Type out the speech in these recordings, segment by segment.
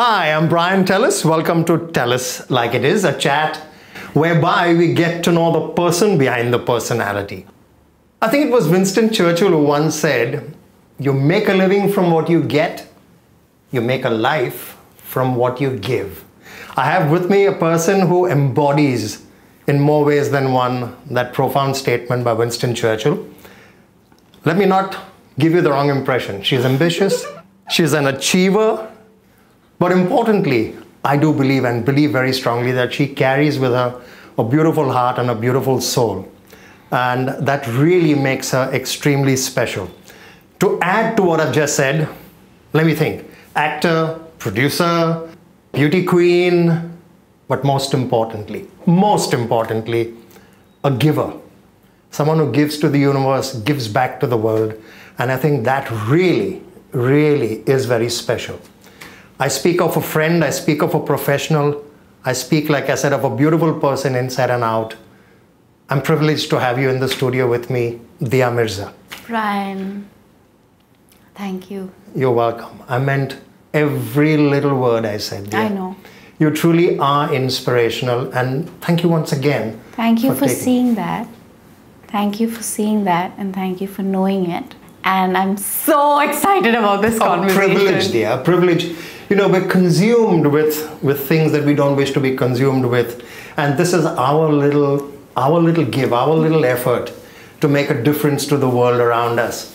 Hi, I'm Brian Tellis. Welcome to Tellis Like It Is, a chat whereby we get to know the person behind the personality. I think it was Winston Churchill who once said, you make a living from what you get, you make a life from what you give. I have with me a person who embodies in more ways than one that profound statement by Winston Churchill. Let me not give you the wrong impression. She's ambitious, she's an achiever, but importantly, I do believe and believe very strongly that she carries with her a beautiful heart and a beautiful soul. And that really makes her extremely special. To add to what I've just said, let me think. Actor, producer, beauty queen, but most importantly, a giver. Someone who gives to the universe, gives back to the world. And I think that really is very special. I speak of a friend, I speak of a professional, I speak, like I said, of a beautiful person inside and out. I'm privileged to have you in the studio with me, Dia Mirza. Brian, thank you. You're welcome. I meant every little word I said, Dia. I know. You truly are inspirational, and thank you once again. Thank you for seeing that. Thank you for seeing that, and thank you for knowing it. And I'm so excited about this conversation. Privilege, Dia, privilege. You know, we're consumed with things that we don't wish to be consumed with. And this is our little give, our little effort to make a difference to the world around us.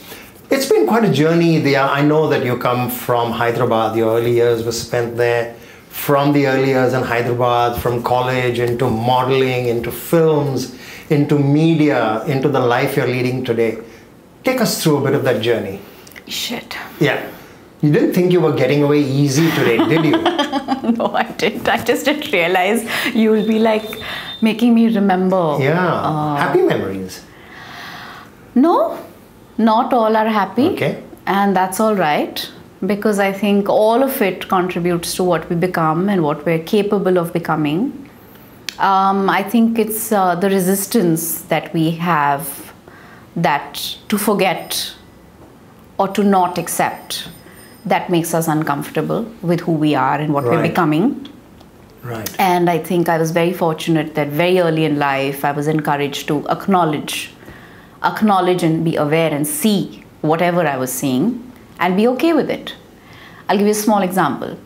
It's been quite a journey, Dia. I know that you come from Hyderabad. Your early years were spent there. From the early years in Hyderabad, from college into modeling, into films, into media, into the life you're leading today. Take us through a bit of that journey. Shit. Yeah. You didn't think you were getting away easy today, did you? No, I didn't. I just didn't realize you'll be like making me remember. Yeah. Happy memories. No, not all are happy. Okay. And that's all right. Because I think all of it contributes to what we become and what we're capable of becoming. I think it's the resistance that we have that to forget or to not accept that makes us uncomfortable with who we are and what we're becoming. Right. And I think I was very fortunate that very early in life I was encouraged to acknowledge and be aware and see whatever I was seeing and be okay with it. I'll give you a small example.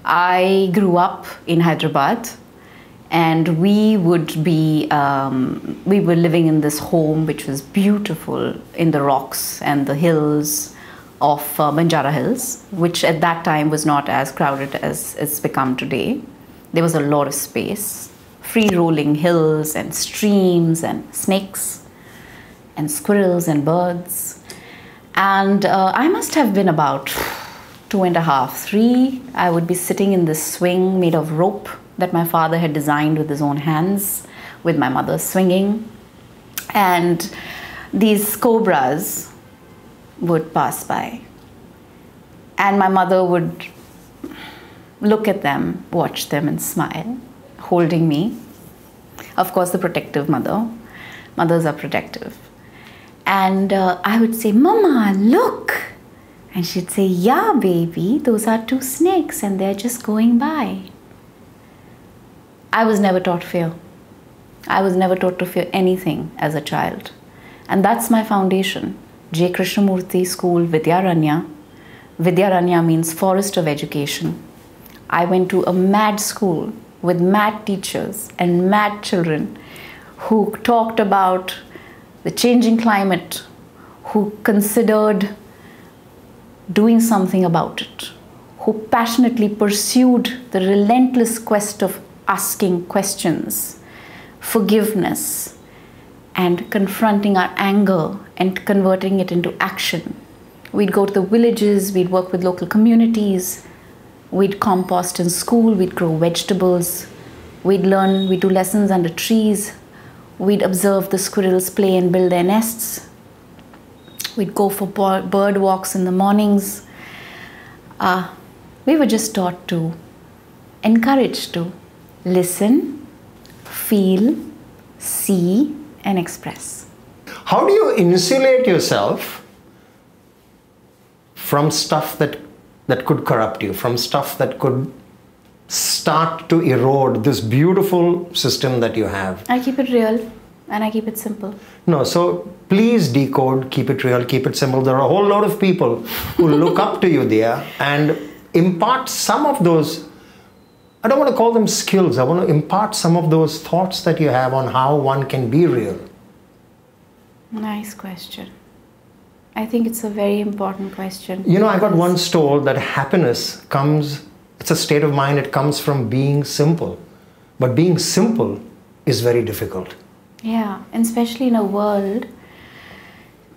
I grew up in Hyderabad, and we were living in this home which was beautiful in the rocks and the hills of Banjara Hills, which at that time was not as crowded as it's become today. There was a lot of space, free rolling hills and streams and snakes and squirrels and birds. And I must have been about 2.5, 3. I would be sitting in this swing made of rope that my father had designed with his own hands, with my mother swinging. And these cobras would pass by. And my mother would look at them, watch them and smile, holding me. Of course, the protective mother. Mothers are protective. And I would say, Mama, look. And she'd say, yeah, baby, those are 2 snakes and they're just going by. I was never taught fear. I was never taught to fear anything as a child. And that's my foundation. J. Krishnamurti School, Vidyaranya. Vidyaranya means Forest of Education. I went to a mad school with mad teachers and mad children who talked about the changing climate, who considered doing something about it, who passionately pursued the relentless quest of asking questions, forgiveness, and confronting our anger and converting it into action. We'd go to the villages, we'd work with local communities, we'd compost in school, we'd grow vegetables, we'd do lessons under trees, we'd observe the squirrels play and build their nests, we'd go for bird walks in the mornings. We were just taught to, encouraged to listen, feel, see, and express. How do you insulate yourself from stuff that that could corrupt you, from stuff that could start to erode this beautiful system that you have? I keep it real and I keep it simple. No, so please decode, keep it real, keep it simple. There are a whole lot of people who look up to you there and impart some of those, I don't want to call them skills, I want to impart some of those thoughts that you have on how one can be real. Nice question. I think it's a very important question. You know, I got once told that happiness comes, it's a state of mind, it comes from being simple. But being simple is very difficult. Yeah, and especially in a world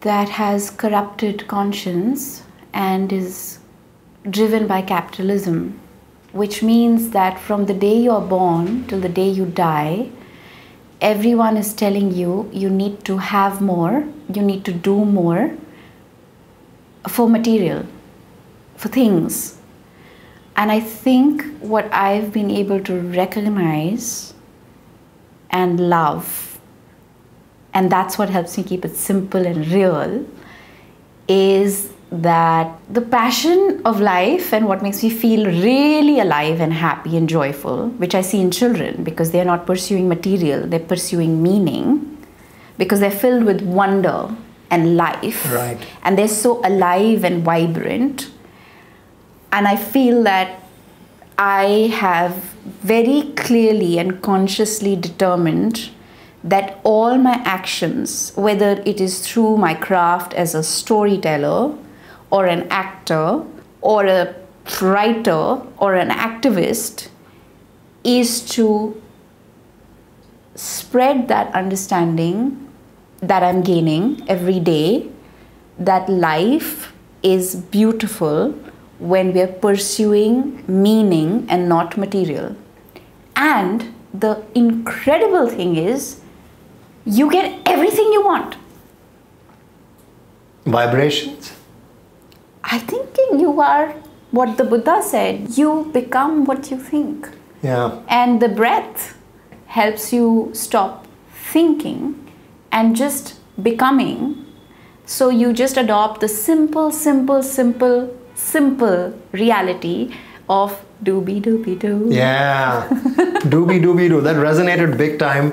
that has corrupted conscience and is driven by capitalism, which means that from the day you're born till the day you die, everyone is telling you, you need to have more, you need to do more for material, for things. And I think what I've been able to recognize and love, and that's what helps me keep it simple and real, is that the passion of life and what makes me feel really alive and happy and joyful, which I see in children, because they're not pursuing material, they're pursuing meaning, because they're filled with wonder and life. Right. And they're so alive and vibrant. And I feel that I have very clearly and consciously determined that all my actions, whether it is through my craft as a storyteller or an actor or a writer or an activist, is to spread that understanding that I'm gaining every day, that life is beautiful when we're pursuing meaning and not material. And the incredible thing is, you get everything you want. Vibrations? I think you are what the Buddha said, you become what you think. Yeah. And the breath helps you stop thinking and just becoming. So you just adopt the simple reality of doobie-doobie-doo. Yeah. Doobie-doobie-doo. That resonated big time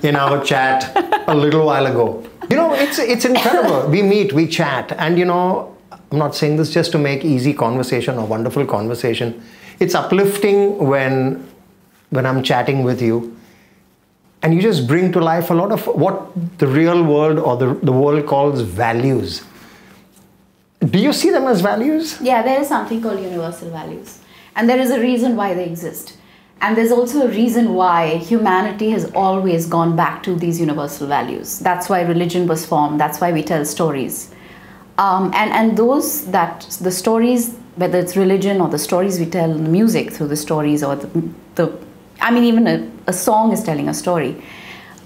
in our chat a little while ago. You know, it's incredible. We meet, we chat, and you know, I'm not saying this just to make easy conversation or wonderful conversation. It's uplifting when I'm chatting with you and you just bring to life a lot of what the real world or the world calls values. Do you see them as values? Yeah, there is something called universal values. And there is a reason why they exist. And there's also a reason why humanity has always gone back to these universal values. That's why religion was formed. That's why we tell stories. And the stories, whether it's religion or the stories we tell in the music through the stories, or even a song is telling a story.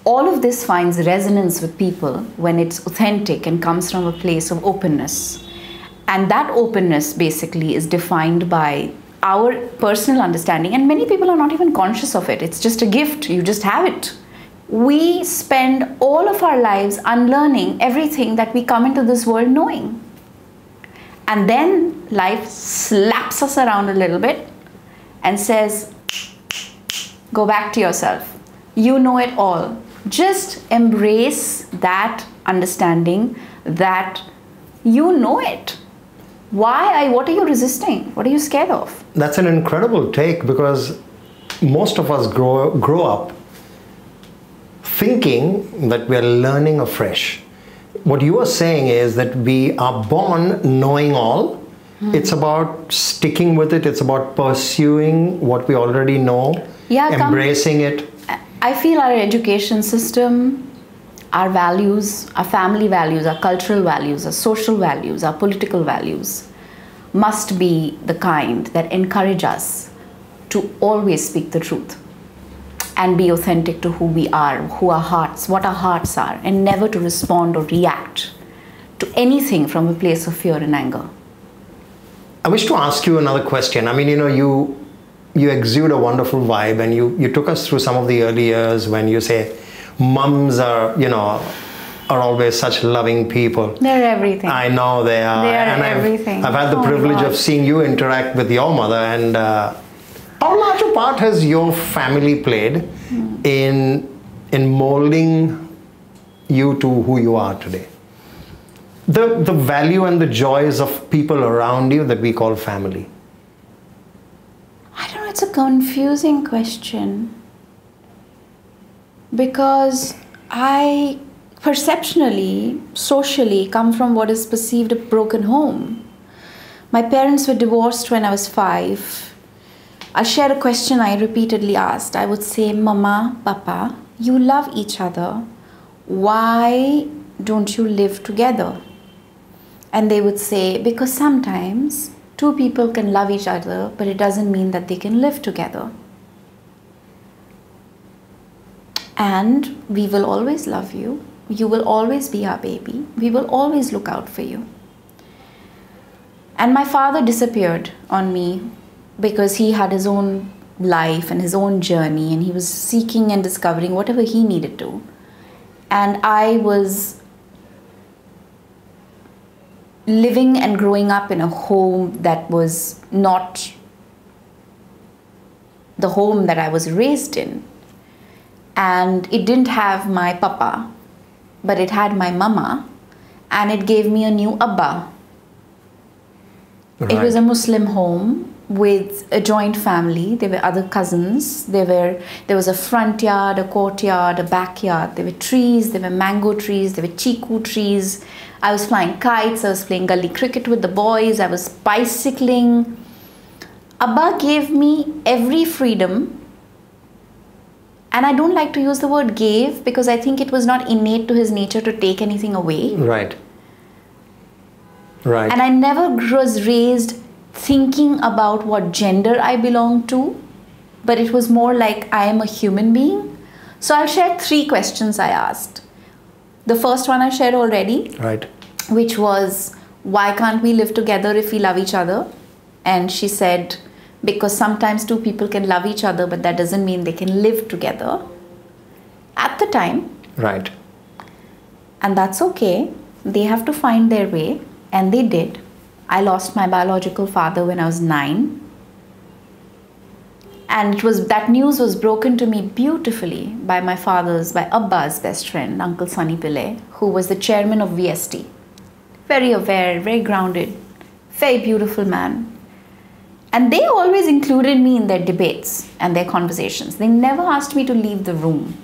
All of this finds resonance with people when it's authentic and comes from a place of openness. And that openness basically is defined by our personal understanding, and many people are not even conscious of it. It's just a gift, you just have it. We spend all of our lives unlearning everything that we come into this world knowing. And then life slaps us around a little bit and says, go back to yourself. You know it all. Just embrace that understanding that you know it. What are you resisting? What are you scared of? That's an incredible take, because most of us grow up thinking that we're learning afresh. What you are saying is that we are born knowing all. It's about sticking with it. It's about pursuing what we already know, embracing it. I feel our education system, our values, our family values, our cultural values, our social values, our political values must be the kind that encourage us to always speak the truth and be authentic to who we are, what our hearts are, and never to respond or react to anything from a place of fear and anger. I wish to ask you another question. I mean, you know, you exude a wonderful vibe, and you took us through some of the early years when you say mums are, you know, are always such loving people. They're everything. I know they are. They are and everything. I've had the Oh my privilege God. of seeing you interact with your mother. And how large a part has your family played in molding you to who you are today? The value and the joys of people around you that we call family. I don't know, it's a confusing question. Because I perceptionally, socially, come from what is perceived a broken home. My parents were divorced when I was 5. I'll share a question I repeatedly asked. I would say, Mama, Papa, you love each other. Why don't you live together? And they would say, because sometimes two people can love each other, but it doesn't mean that they can live together. And we will always love you. You will always be our baby. We will always look out for you. And my father disappeared on me because he had his own life and his own journey, and he was seeking and discovering whatever he needed to. And I was living and growing up in a home that was not the home that I was raised in. And it didn't have my papa, but it had my mama, and it gave me a new Abba. Right. It was a Muslim home with a joint family. There were other cousins. There was a front yard, a courtyard, a backyard. There were trees, there were mango trees, there were chiku trees. I was flying kites, I was playing gully cricket with the boys, I was bicycling. Abba gave me every freedom. And I don't like to use the word gave because I think it was not innate to his nature to take anything away. Right. Right. And I never was raised thinking about what gender I belong to, but it was more like I am a human being. So I'll share 3 questions I asked. The first one I shared already, Right. which was, why can't we live together if we love each other? And she said, because sometimes two people can love each other, but that doesn't mean they can live together at the time. Right. And that's okay. They have to find their way, and they did. I lost my biological father when I was 9. And that news was broken to me beautifully by my father's, by Abba's best friend, Uncle Sunny Pillai, who was the chairman of VST. Very aware, very grounded, very beautiful man. And they always included me in their debates and their conversations. They never asked me to leave the room.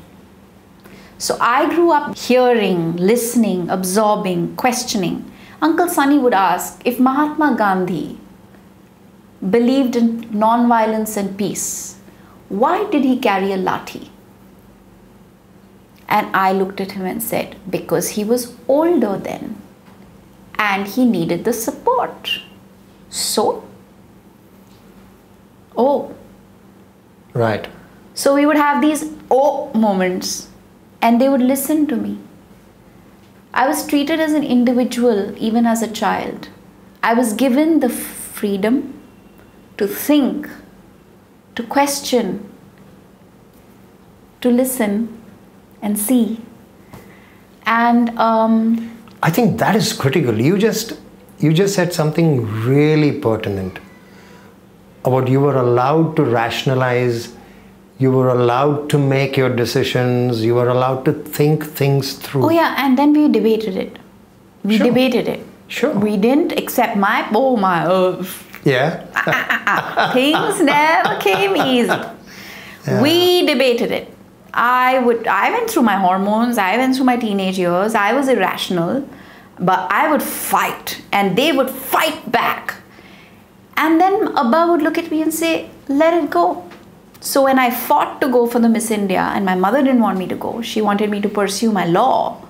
So I grew up hearing, listening, absorbing, questioning. Uncle Sunny would ask, if Mahatma Gandhi believed in non-violence and peace, why did he carry a lathi? And I looked at him and said, because he was older then and he needed the support. So, oh. Right. So we would have these oh moments and they would listen to me. I was treated as an individual even as a child. I was given the freedom to think, to question, to listen and see. And I think that is critical. You just said something really pertinent about you were allowed to rationalize, you were allowed to make your decisions, you were allowed to think things through. oh yeah, and then we debated it. We Sure. debated it. Sure. We didn't accept Yeah. things never came easy. Yeah. We debated it. I went through my hormones, I went through my teenage years, I was irrational, but I would fight and they would fight back. And then Abba would look at me and say, let it go. So when I fought to go for the Miss India and my mother didn't want me to go, she wanted me to pursue my law.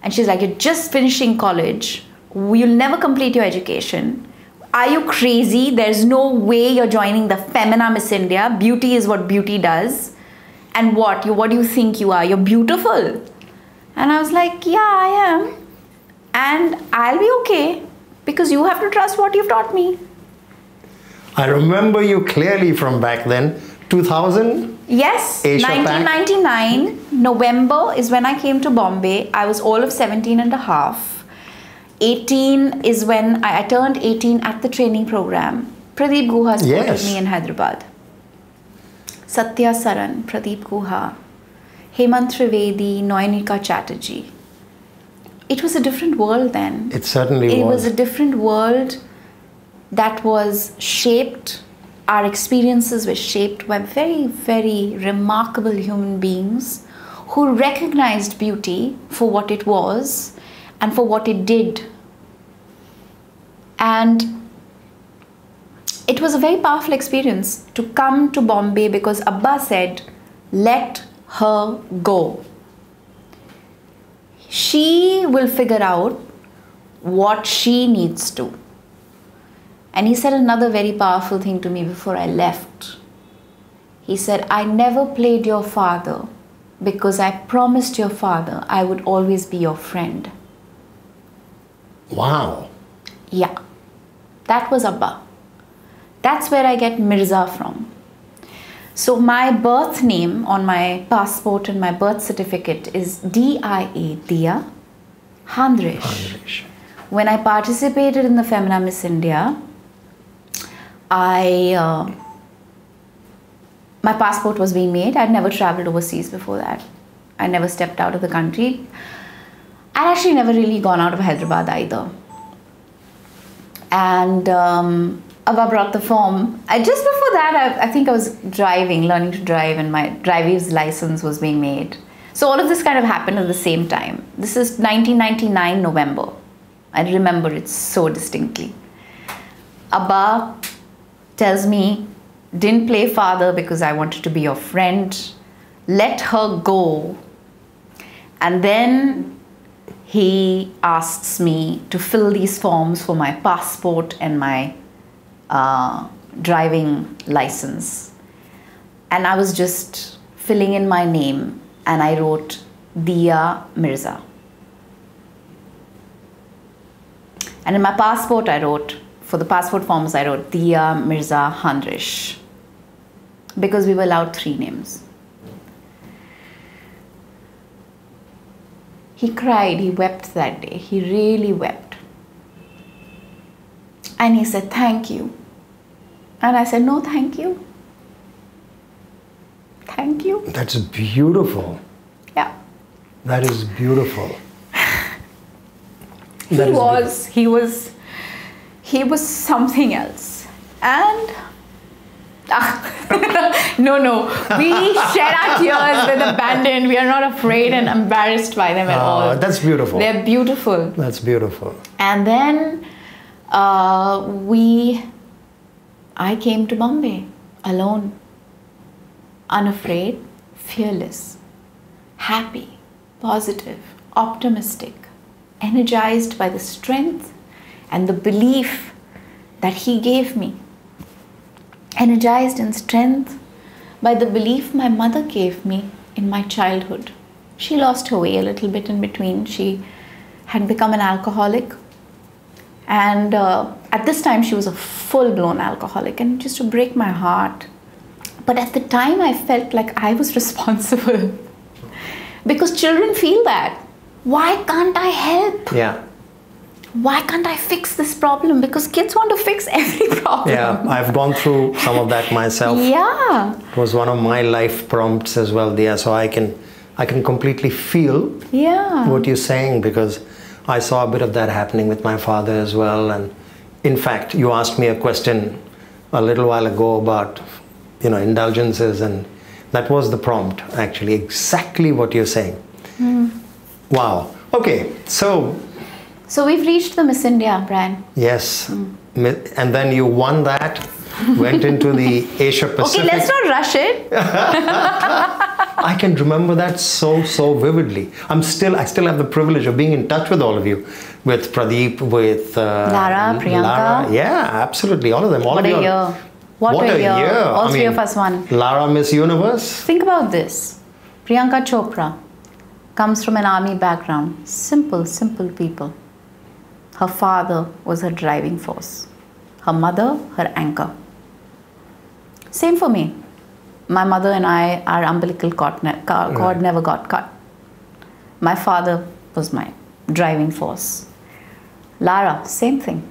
And she's like, you're just finishing college, you'll never complete your education. Are you crazy? There's no way you're joining the Femina Miss India. Beauty is what beauty does. And what do you think you are? You're beautiful. And I was like, yeah, I am. And I'll be okay because you have to trust what you've taught me. I remember you clearly from back then, 2000? Yes, Asia Pac? 1999, November is when I came to Bombay. I was all of 17 and a half. 18 is when I turned 18 at the training program. Pradeep Guha supported Yes. me in Hyderabad. Satya Saran, Pradeep Guha, Hemant Trivedi, Noyanika Chatterjee. It was a different world then. It certainly It was was. a different world that was shaped, our experiences were shaped by very, very remarkable human beings who recognized beauty for what it was and for what it did. And it was a very powerful experience to come to Bombay because Abba said, let her go. She will figure out what she needs to. And he said another very powerful thing to me before I left. He said, I never played your father because I promised your father I would always be your friend. Wow. Yeah, that was Abba. That's where I get Mirza from. So my birth name on my passport and my birth certificate is D-I-A, Dia Handrish. Andrish. When I participated in the Femina Miss India, my passport was being made. I'd never traveled overseas before that. I never stepped out of the country. I'd actually never really gone out of Hyderabad either. And Abba brought the form. Just before that, I think I was learning to drive, and my driver's license was being made. So all of this kind of happened at the same time. This is 1999 November. I remember it so distinctly. Abba tells me, didn't play father because I wanted to be your friend. Let her go. And then he asks me to fill these forms for my passport and my driving license. And I was just filling in my name, and I wrote Dia Mirza. And in my passport I wrote, for the passport forms I wrote Dia Mirza Handrish, because we were allowed 3 names. He cried, he wept that day, he really wept. And he said, thank you. And I said, no, thank you. Thank you. That's beautiful. Yeah. That is beautiful. He was something else. And no, we shed our tears with abandon. We are not afraid and embarrassed by them at all. That's beautiful. They're beautiful. That's beautiful. And then I came to Bombay alone, unafraid, fearless, happy, positive, optimistic, energized by the strength and the belief that he gave me. Energized in strength by the belief my mother gave me in my childhood. She lost her way a little bit in between. She had become an alcoholic. And at this time, she was a full-blown alcoholic, and it used to break my heart. But at the time, I felt like I was responsible. Because children feel that. Why can't I help? Yeah. Why can't I fix this problem? Because kids want to fix every problem. Yeah, I've gone through some of that myself. Yeah. It was one of my life prompts as well, Dia. So I can completely feel Yeah. what you're saying, because I saw a bit of that happening with my father as well. And in fact, you asked me a question a little while ago about, indulgences, and that was the prompt, actually, exactly what you're saying. Wow. Okay, so we've reached the Miss India, Brian. yes, and then you won that, went into the Asia Pacific. Okay, let's not rush it. I can remember that so vividly. I still have the privilege of being in touch with all of you, with Pradeep, with Lara, Priyanka. Lara. Yeah, absolutely, all of them. All What of a you. year. What a year. All three of us won. Lara Miss Universe. Think about this. Priyanka Chopra comes from an army background. Simple people. Her father was her driving force. Her mother, her anchor. Same for me. My mother and I, our umbilical cord never got cut. My father was my driving force. Lara, same thing.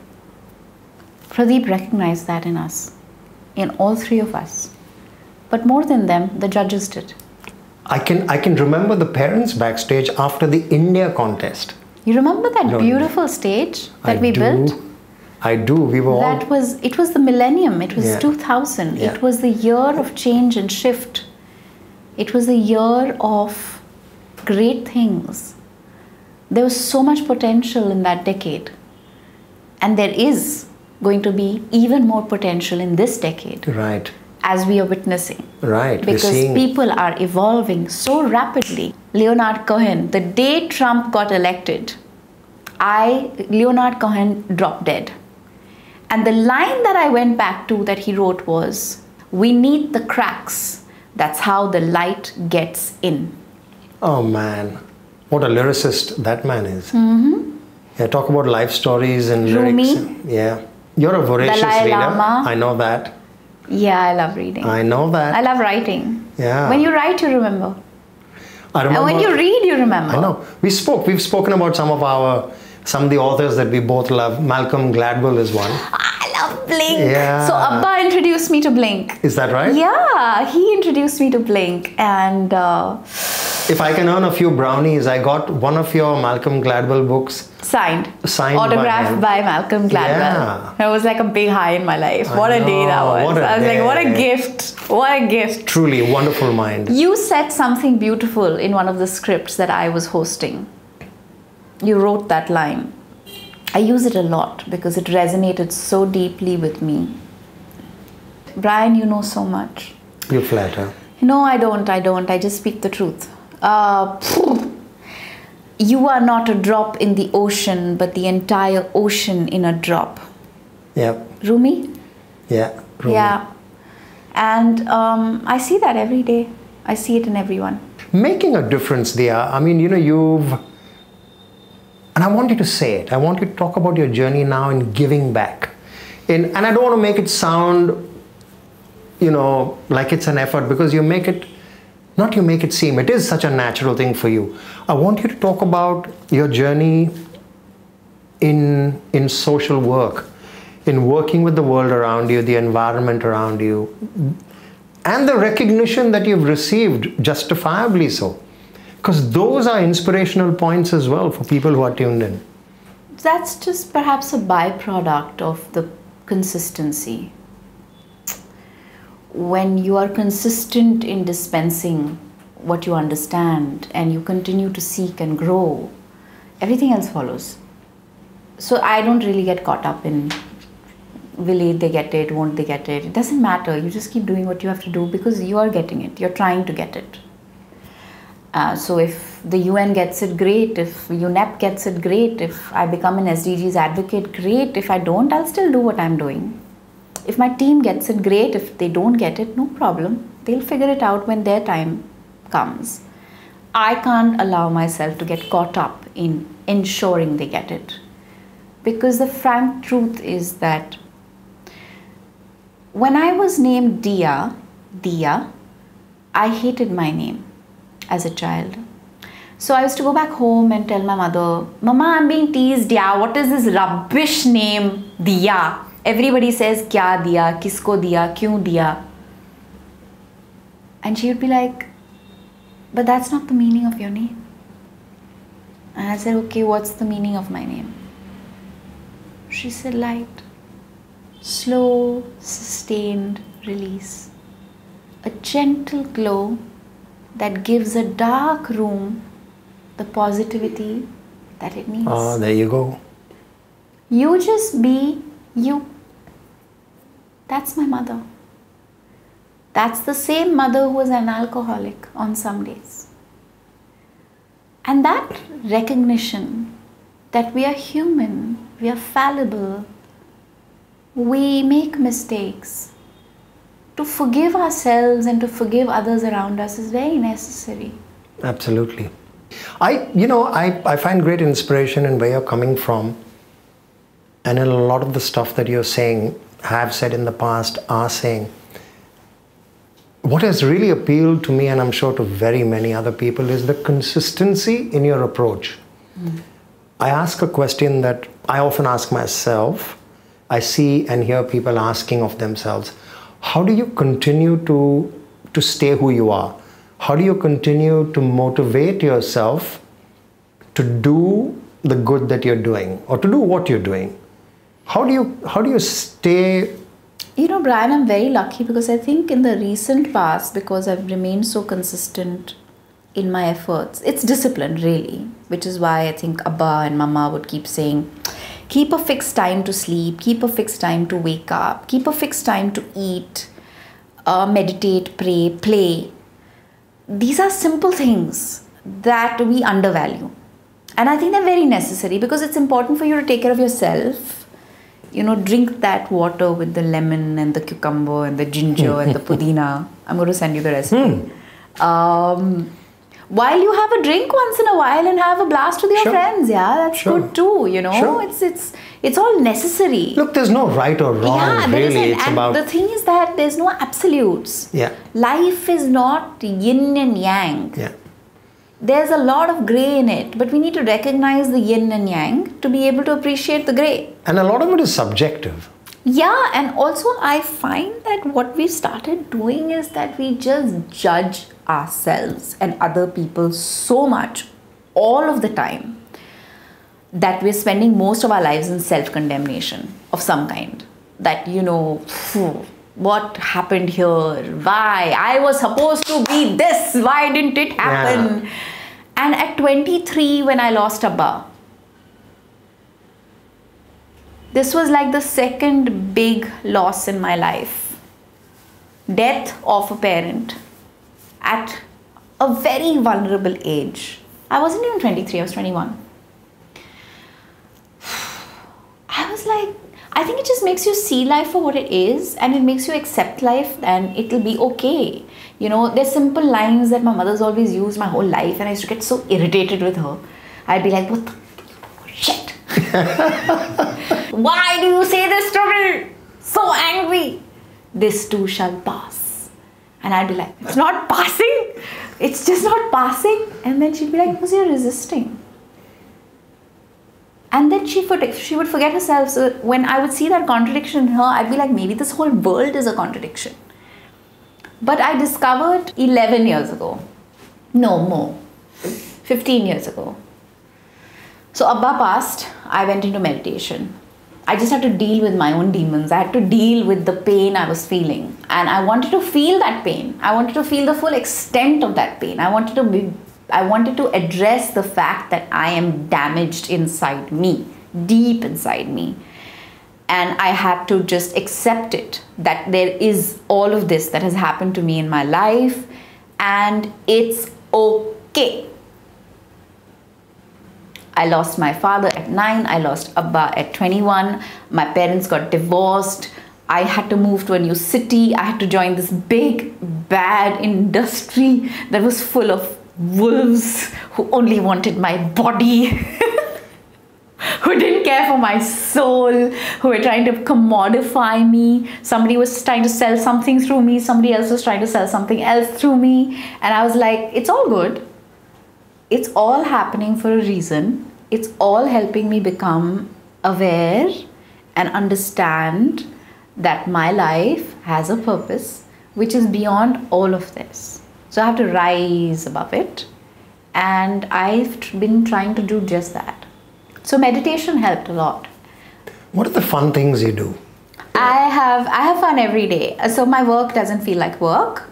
Pradeep recognized that in us, in all three of us. But more than them, the judges did. I can remember the parents backstage after the India contest. You remember that beautiful stage that we built? I do. We were all... It was the millennium. It was 2000. Yeah. It was the year of change and shift. It was the year of great things. There was so much potential in that decade. And there is going to be even more potential in this decade. Right. As we are witnessing. Right. Because people are evolving so rapidly. Leonard Cohen, the day Trump got elected, Leonard Cohen dropped dead. And the line that I went back to that he wrote was, "We need the cracks. That's how the light gets in." Oh man, what a lyricist that man is. Mm-hmm. Yeah, talk about life stories and Rumi. lyrics. Yeah. You're a voracious Dalai reader. Lama. I know that. Yeah, I love reading. I know that. I love writing. Yeah. When you write, you remember. I remember. And when you read, you remember. I know. We've spoken about some of the authors that we both love. Malcolm Gladwell is one. I love Blink. Yeah. So Abba introduced me to Blink. Is that right? Yeah, he introduced me to Blink. And if I can earn a few brownies, I got one of your Malcolm Gladwell books. Signed. by Autographed him. by Malcolm Gladwell. Yeah. It was like a big high in my life. I What a know, day that was. what a I was like, what a day. gift. What a gift. Truly, wonderful mind. You said something beautiful in one of the scripts that I was hosting. You wrote that line. I use it a lot because it resonated so deeply with me. Brian, you know so much. You flatter. No, I don't. I just speak the truth. You are not a drop in the ocean, but the entire ocean in a drop. Yep. Rumi? Yeah. Rumi. Yeah. And I see that every day. I see it in everyone. Making a difference, Dia. I mean, you've... And I want you to say it. I want you to talk about your journey now in giving back. And I don't want to make it sound, like it's an effort, because you make it seem, it is such a natural thing for you. I want you to talk about your journey in social work, in working with the world around you, the environment around you, and the recognition that you've received, justifiably so. Because those are inspirational points as well for people who are tuned in. That's just perhaps a byproduct of the consistency. When you are consistent in dispensing what you understand and you continue to seek and grow, everything else follows. So I don't really get caught up in will they get it, won't they get it. It doesn't matter. You just keep doing what you have to do because you are getting it. You're trying to get it. So if the UN gets it, great. If UNEP gets it, great. If I become an SDGs advocate, great. If I don't, I'll still do what I'm doing. If my team gets it, great. If they don't get it, no problem. They'll figure it out when their time comes. I can't allow myself to get caught up in ensuring they get it. Because the frank truth is that when I was named Dia, I hated my name as a child. So I used to go back home and tell my mother, "Mama, I'm being teased, yeah. What is this rubbish name, Dia? Everybody says, kya diya, kisko diya, kyun diya?" And she would be like, "But that's not the meaning of your name." And I said, "Okay, what's the meaning of my name?" She said, "Light. Slow, sustained release. A gentle glow that gives a dark room the positivity that it needs." Ah, there you go. You just be you. That's my mother. That's the same mother who was an alcoholic on some days. And that recognition that we are human, we are fallible, we make mistakes, to forgive ourselves and to forgive others around us is very necessary. Absolutely. I find great inspiration in where you're coming from, and in a lot of the stuff that you're saying, have said in the past, are saying. what has really appealed to me, and I'm sure to very many other people, is the consistency in your approach. I ask a question that I often ask myself. I see and hear people asking of themselves, how do you continue to stay who you are? How do you continue to motivate yourself to do the good that you're doing, or to do what you're doing? How do you stay? You know, Brian, I'm very lucky because I think in the recent past, because I've remained so consistent in my efforts, it's discipline really, which is why I think Abba and Mama would keep saying, keep a fixed time to sleep, keep a fixed time to wake up, keep a fixed time to eat, meditate, pray, play. These are simple things that we undervalue. And I think they're very necessary because it's important for you to take care of yourself. You know, drink that water with the lemon and the cucumber and the ginger and the pudina. I'm going to send you the recipe. While you have a drink once in a while and have a blast with your friends, that's good too, you know. It's all necessary. Look, there's no right or wrong, really. It's about... the thing is that there's no absolutes. Yeah. Life is not yin and yang. Yeah. There's a lot of grey in it, but we need to recognize the yin and yang to be able to appreciate the grey. And a lot of it is subjective. Yeah, and also I find that what we started doing is that we just judge ourselves and other people so much all of the time that we're spending most of our lives in self-condemnation of some kind. That, you know, what happened here? Why? I was supposed to be this. Why didn't it happen? Yeah. And at 23, when I lost Abba, this was like the second big loss in my life. Death of a parent at a very vulnerable age. I wasn't even 23, I was 21. I was like, I think it just makes you see life for what it is, and it makes you accept life, and it'll be okay. You know, there's simple lines that my mother's always used my whole life, and I used to get so irritated with her. I'd be like, what the shit? Why do you say this to me? So angry. This too shall pass. And I'd be like, it's not passing. It's just not passing. And then she'd be like, because you're resisting. And then she would forget herself. So when I would see that contradiction in her, I'd be like, maybe this whole world is a contradiction. But I discovered 11 years ago. No, more. 15 years ago. So Abba passed. I went into meditation. I just had to deal with my own demons. I had to deal with the pain I was feeling. And I wanted to feel that pain. I wanted to feel the full extent of that pain. I wanted to address the fact that I am damaged inside me, deep inside me. And I had to just accept it, that there is all of this that has happened to me in my life, and it's okay. I lost my father at 9, I lost Abba at 21, my parents got divorced, I had to move to a new city, I had to join this big, bad industry that was full of wolves who only wanted my body, who didn't care for my soul, who were trying to commodify me. Somebody was trying to sell something through me, somebody else was trying to sell something else through me, and I was like, it's all good. It's all happening for a reason. It's all helping me become aware and understand that my life has a purpose which is beyond all of this. So I have to rise above it, and I've been trying to do just that. So meditation helped a lot. What are the fun things you do? I have fun every day. So my work doesn't feel like work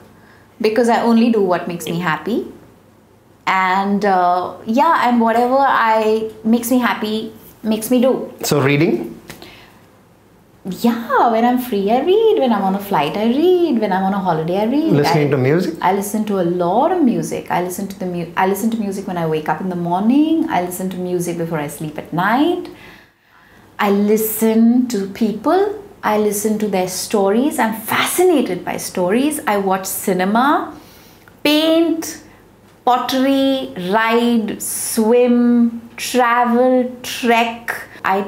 because I only do what makes me happy. And and whatever makes me happy makes me do. So reading? Yeah, when I'm free I read, when I'm on a flight I read, when I'm on a holiday I read. Listening to music? I listen to a lot of music. I listen to music when I wake up in the morning. I listen to music before I sleep at night. I listen to people. I listen to their stories. I'm fascinated by stories. I watch cinema, paint, pottery, ride, swim, travel, trek. I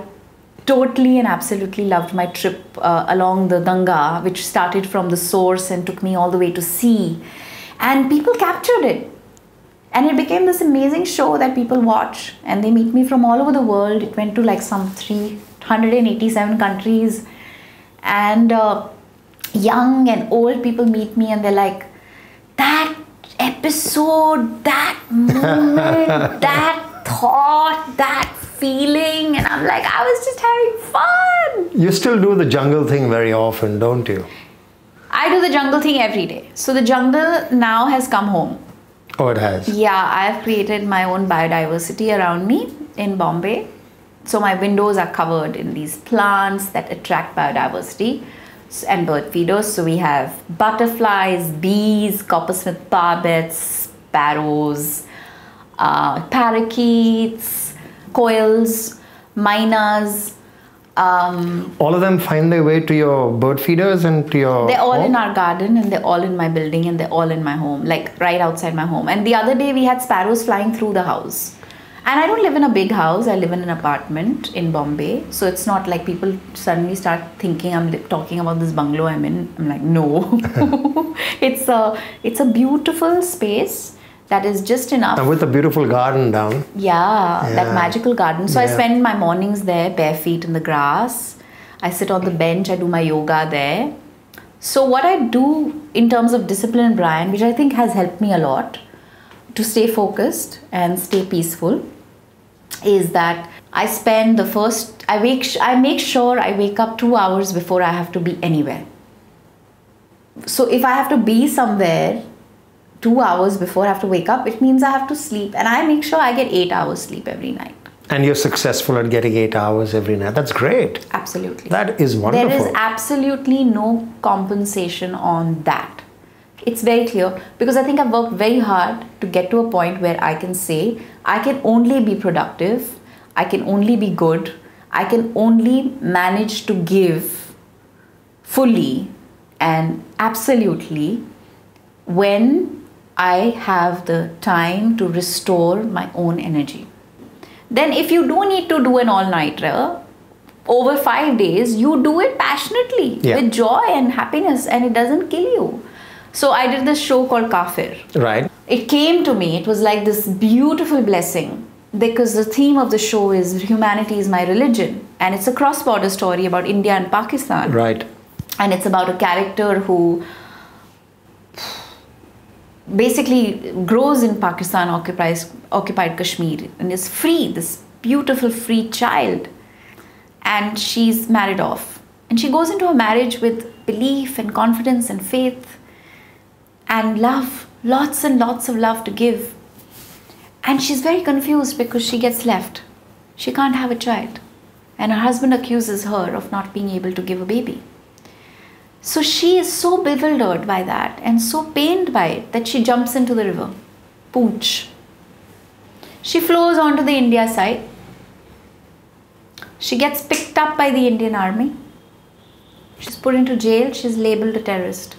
totally and absolutely loved my trip along the Ganga, which started from the source and took me all the way to sea. And people captured it. And it became this amazing show that people watch. And they meet me from all over the world. It went to like some 387 countries. And young and old people meet me and they're like, that episode, that moment, that thought, that feeling. And I'm like, I was just having fun. You still do the jungle thing very often, don't you? I do the jungle thing every day. So the jungle now has come home. Oh, it has? Yeah, I have created my own biodiversity around me in Bombay. So my windows are covered in these plants that attract biodiversity and bird feeders. So we have butterflies, bees, coppersmith barbets, sparrows, parakeets, quails, mynas. All of them find their way to your bird feeders and to your They're all home? in our garden and they're all in my building and they're all in my home, like right outside my home. And the other day we had sparrows flying through the house. And I don't live in a big house, I live in an apartment in Bombay. So it's not like people suddenly start thinking I'm talking about this bungalow I'm in. I'm like, no. It's a beautiful space that is just enough. And with a beautiful garden down. Yeah, that magical garden. So I Yeah. spend my mornings there, bare feet in the grass. I sit on the bench, I do my yoga there. So what I do in terms of discipline, Brian, which I think has helped me a lot to stay focused and stay peaceful, is that I spend I make sure I wake up 2 hours before I have to be anywhere. So if I have to be somewhere 2 hours before I have to wake up, it means I have to sleep. And I make sure I get 8 hours sleep every night. And you're successful at getting 8 hours every night. That's great. Absolutely. That is wonderful. There is absolutely no compensation on that. It's very clear because I think I've worked very hard to get to a point where I can say I can only be productive, I can only be good, I can only manage to give fully and absolutely when I have the time to restore my own energy. Then if you do need to do an all-nighter over 5 days, you do it passionately with joy and happiness and it doesn't kill you. So I did this show called Kafir. Right. It came to me, it was like this beautiful blessing because the theme of the show is humanity is my religion and it's a cross-border story about India and Pakistan. Right. And it's about a character who basically grows in Pakistan, occupied Kashmir and is free, this beautiful free child. And she's married off. And she goes into a marriage with belief and confidence and faith and love, lots and lots of love to give. And she's very confused because she gets left. She can't have a child. And her husband accuses her of not being able to give a baby. So she is so bewildered by that and so pained by it that she jumps into the river, Poonch. She flows onto the India side. She gets picked up by the Indian army. She's put into jail. She's labeled a terrorist,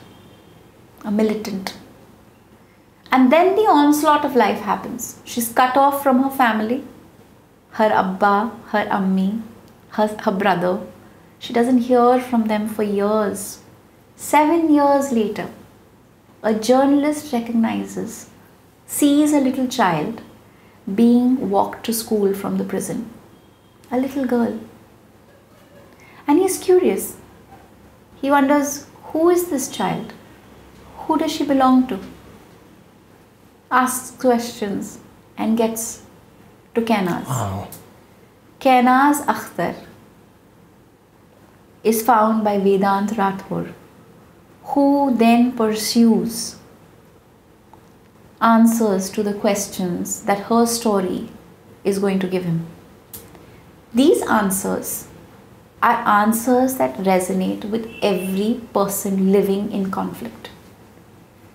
a militant. And then the onslaught of life happens. She's cut off from her family, her Abba, her Ammi, her brother. She doesn't hear from them for years. 7 years later, a journalist recognizes, sees a little child being walked to school from the prison. A little girl. And he's curious. He wonders, who is this child? Who does she belong to? Asks questions and gets to Kainaz. Wow. Kainaz Akhtar is found by Vedant Rathore, who then pursues answers to the questions that her story is going to give him. These answers are answers that resonate with every person living in conflict.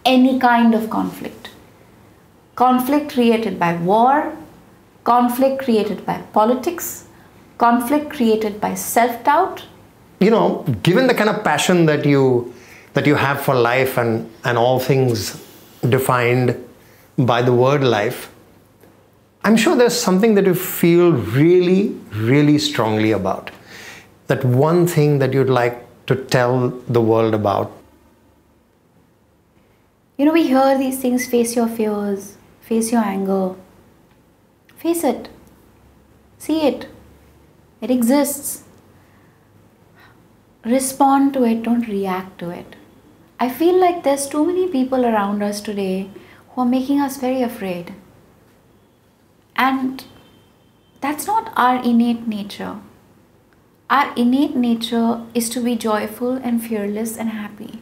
Any kind of conflict. Conflict created by war, conflict created by politics, conflict created by self-doubt. You know, given the kind of passion that you have for life and all things defined by the word life, I'm sure there's something that you feel really, really strongly about. that one thing that you'd like to tell the world about? You know, we hear these things: face your fears, face your anger. Face it. See it. It exists. Respond to it, don't react to it. I feel like there's too many people around us today who are making us very afraid. And that's not our innate nature. Our innate nature is to be joyful and fearless and happy.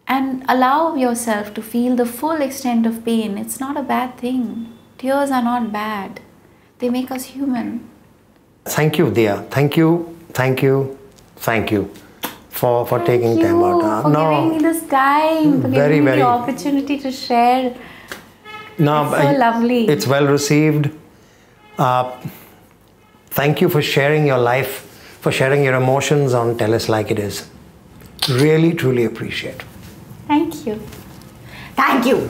And allow yourself to feel the full extent of pain. It's not a bad thing. Tears are not bad. They make us human. Thank you, Dia. Thank you, thank you, thank you for taking time out. For giving me this time, for giving me the opportunity to share. No, it's so lovely. It's well received. Thank you for sharing your life, for sharing your emotions on Tell Us Like It Is. Really, truly appreciate. Thank you. Thank you.